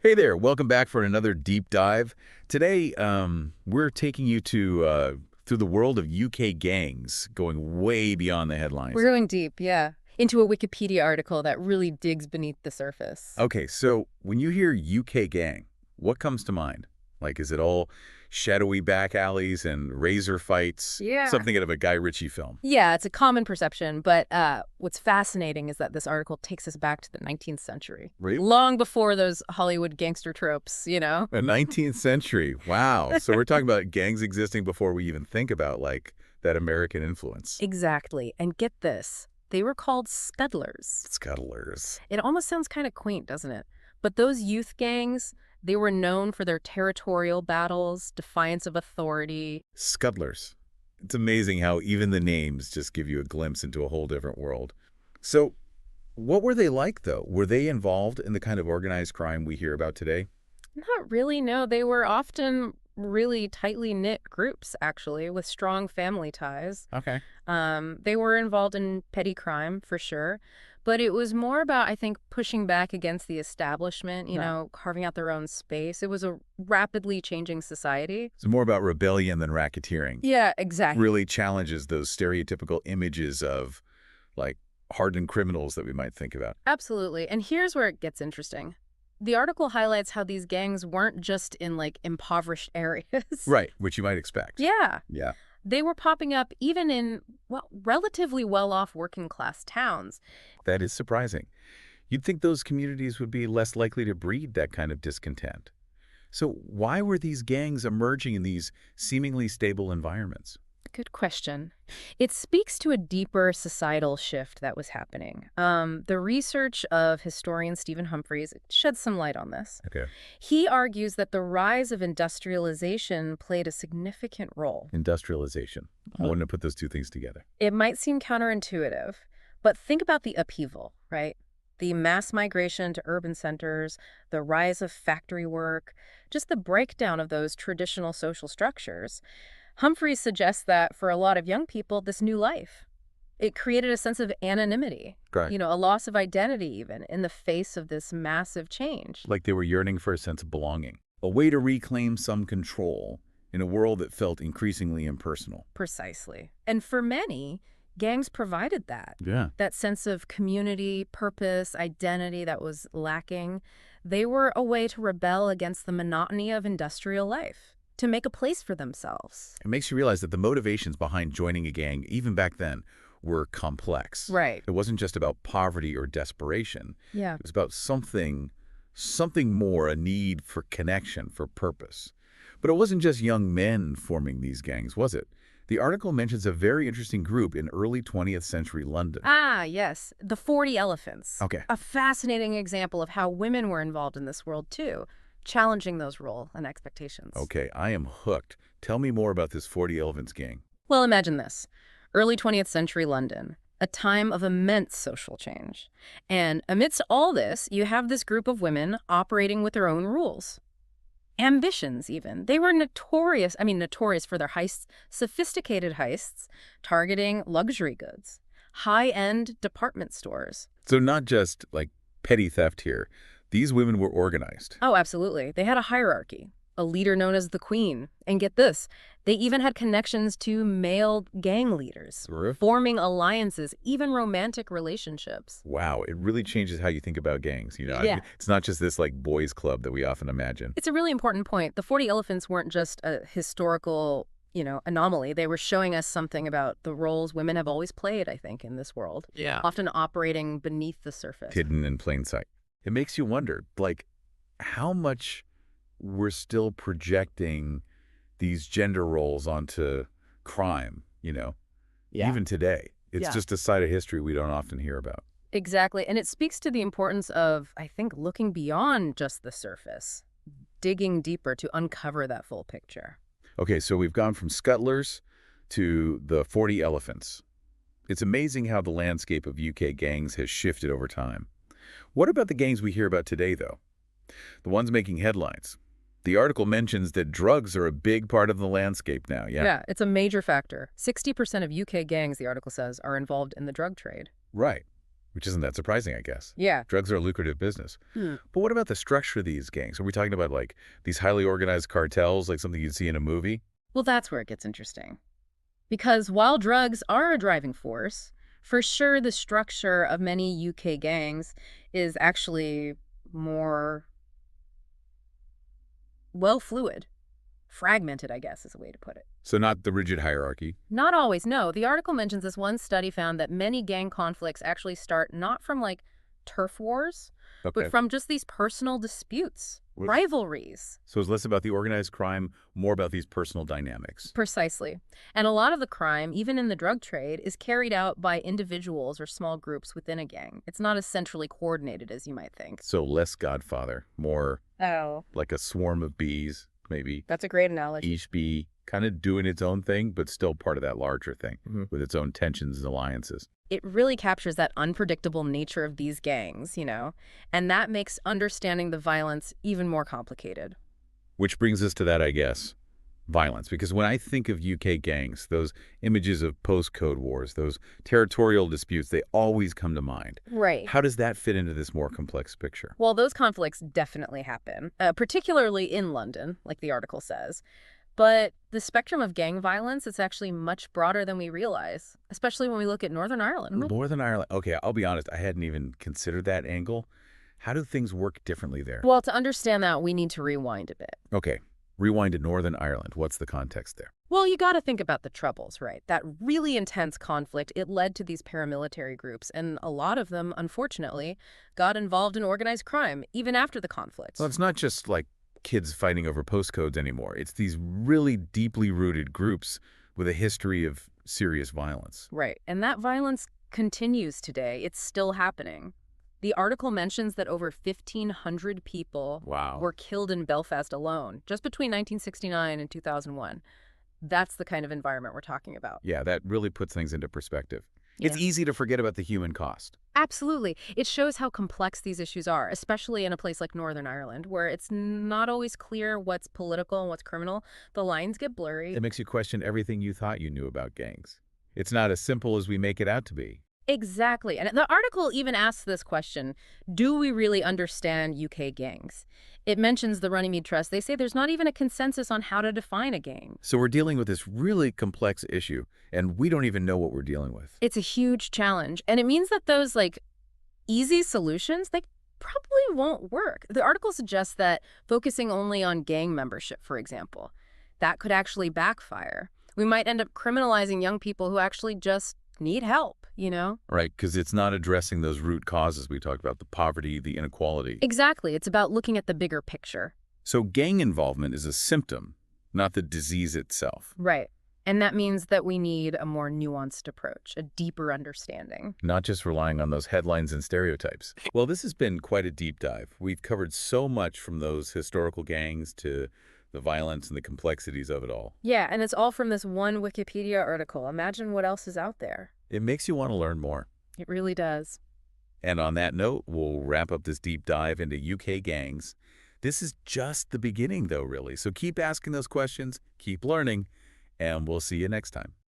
Hey there, welcome back for another deep dive. Today, we're taking you to through the world of UK gangs, going way beyond the We're headlines. going deep, yeah, into a Wikipedia article that really digs beneath the surface. Okay, so when you hear UK gang, what comes to mind? Like, is it all shadowy back alleys and razor fights? Yeah. Something out of a Guy Ritchie film. Yeah, it's a common perception, but what's fascinating is that this article takes us back to the 19th century, Really? long before those Hollywood gangster tropes. The 19th century. Wow. So we're talking about gangs existing before we even think about, like, that American influence. Exactly. And get this, they were called scuttlers. Scuttlers. It almost sounds kind of quaint, doesn't it? But those youth gangs, they were known for their territorial battles, defiance of authority. Scuttlers. It's amazing how even the names just give you a glimpse into a whole different world. So, what were they like, though? Were they involved in the kind of organized crime we hear about today? Not really, no. They were often really tightly knit groups, actually, with strong family ties. Okay. They were involved in petty crime, for sure. But it was more about, I think, pushing back against the establishment, Yeah. carving out their own space. It was a rapidly changing society. It's more about rebellion than racketeering. Yeah, exactly. Really challenges those stereotypical images of, like, hardened criminals that we might think about. Absolutely. And here's where it gets interesting. The article highlights how these gangs weren't just in, like, impoverished areas. Right, which you might expect. Yeah. Yeah. They were popping up even in, well, relatively well-off working-class towns. That is surprising. You'd think those communities would be less likely to breed that kind of discontent. So why were these gangs emerging in these seemingly stable environments? Good question. It speaks to a deeper societal shift that was happening. The research of historian Stephen Humphreys sheds some light on this. Okay. He argues that the rise of industrialization played a significant role. Industrialization. I wouldn't have put those two things together. It might seem counterintuitive, but think about the upheaval, right? The mass migration to urban centers, the rise of factory work, just the breakdown of those traditional social structures. Humphreys suggests that for a lot of young people, this new life, it created a sense of anonymity, Right. a loss of identity even in the face of this massive change. Like they were yearning for a sense of belonging. A way to reclaim some control in a world that felt increasingly impersonal. Precisely. And for many, gangs provided that. Yeah. That sense of community, purpose, identity that was lacking. They were a way to rebel against the monotony of industrial life, to make a place for themselves. It makes you realize that the motivations behind joining a gang, even back then, were complex. Right. It wasn't just about poverty or desperation. Yeah. It was about something more, a need for connection, for purpose. But it wasn't just young men forming these gangs, was it? The article mentions a very interesting group in early 20th century London. Ah, yes. The 40 Elephants. Okay. A fascinating example of how women were involved in this world, too, challenging those role and expectations. Okay, I am hooked. Tell me more about this 40 Elephants gang. Well, imagine this. Early 20th century London, a time of immense social change. And amidst all this, you have this group of women operating with their own rules. Ambitions, even. They were notorious for their heists, sophisticated heists, targeting luxury goods, high-end department stores. So not just, like, petty theft here. These women were organized. Oh, absolutely. They had a hierarchy, a leader known as the Queen. And get this, they even had connections to male gang leaders, Terrific. forming alliances, even romantic relationships. Wow, it really changes how you think about gangs. Yeah. It's not just this, like, boys club that we often imagine. It's a really important point. The 40 Elephants weren't just a historical, anomaly. They were showing us something about the roles women have always played, I think, in this world. Yeah. Often operating beneath the surface. Hidden in plain sight. It makes you wonder, like, how much we're still projecting these gender roles onto crime, Yeah. even today. It's Yeah. just a side of history we don't often hear about. Exactly. And it speaks to the importance of, I think, looking beyond just the surface, digging deeper to uncover that full picture. Okay, so we've gone from scuttlers to the 40 Elephants. It's amazing how the landscape of UK gangs has shifted over time. What about the gangs we hear about today, though? The ones making headlines. The article mentions that drugs are a big part of the landscape now, yeah? Yeah, it's a major factor. 60% of UK gangs, the article says, are involved in the drug trade. Right. which isn't that surprising, I guess. Yeah. Drugs are a lucrative business. Hmm. But what about the structure of these gangs? Are we talking about, like, these highly organized cartels, like something you'd see in a movie? Well, that's where it gets interesting. Because while drugs are a driving force, for sure the structure of many UK gangs is actually more, well, fluid. Fragmented, I guess, is a way to put it. So not the rigid hierarchy. Not always, no. The article mentions this one study found that many gang conflicts actually start not from like turf wars, Okay. but from just these personal disputes, What- rivalries. So it's less about the organized crime, more about these personal dynamics. Precisely. And a lot of the crime, even in the drug trade, is carried out by individuals or small groups within a gang. It's not as centrally coordinated as you might think. So less Godfather, more Oh, like a swarm of bees, maybe. that's a great analogy. Each bee kind of doing its own thing, but still part of that larger thing Mhm. with its own tensions and alliances. It really captures that unpredictable nature of these gangs, and that makes understanding the violence even more complicated. Which brings us to that, I guess, violence. Because when I think of UK gangs, those images of post-code wars, those territorial disputes, they always come to mind. Right. How does that fit into this more complex picture? Well, those conflicts definitely happen, particularly in London, like the article says. But the spectrum of gang violence is actually much broader than we realize, especially when we look at Northern Ireland. Northern Ireland. Okay, I'll be honest, I hadn't even considered that angle. How do things work differently there? Well, to understand that, we need to rewind a bit. Okay, rewind to Northern Ireland. What's the context there? Well, you got to think about the Troubles, right? That really intense conflict, it led to these paramilitary groups, and a lot of them, unfortunately, got involved in organized crime, even after the conflict. Well, it's not just like kids fighting over postcodes anymore. It's these really deeply rooted groups with a history of serious violence. Right, and that violence continues today. It's still happening. The article mentions that over 1,500 people Wow. were killed in Belfast alone, just between 1969 and 2001. That's the kind of environment we're talking about. Yeah, that really puts things into perspective. It's Yeah. easy to forget about the human cost. Absolutely. It shows how complex these issues are, especially in a place like Northern Ireland, where it's not always clear what's political and what's criminal. The lines get blurry. It makes you question everything you thought you knew about gangs. It's not as simple as we make it out to be. Exactly. And the article even asks this question, do we really understand UK gangs? It mentions the Runnymede Trust. They say there's not even a consensus on how to define a gang. So we're dealing with this really complex issue, and we don't even know what we're dealing with. It's a huge challenge. And it means that those, easy solutions, they probably won't work. The article suggests that focusing only on gang membership, for example, that could actually backfire. We might end up criminalizing young people who actually just need help. Right, because it's not addressing those root causes we talked about, the poverty, the inequality. Exactly. It's about looking at the bigger picture. So gang involvement is a symptom, not the disease itself. Right. And that means that we need a more nuanced approach, a deeper understanding. Not just relying on those headlines and stereotypes. Well, this has been quite a deep dive. We've covered so much from those historical gangs to the violence and the complexities of it all. Yeah, and it's all from this one Wikipedia article. Imagine what else is out there. It makes you want to learn more. It really does. And on that note, we'll wrap up this deep dive into UK gangs. This is just the beginning, though, really. So keep asking those questions, keep learning, and we'll see you next time.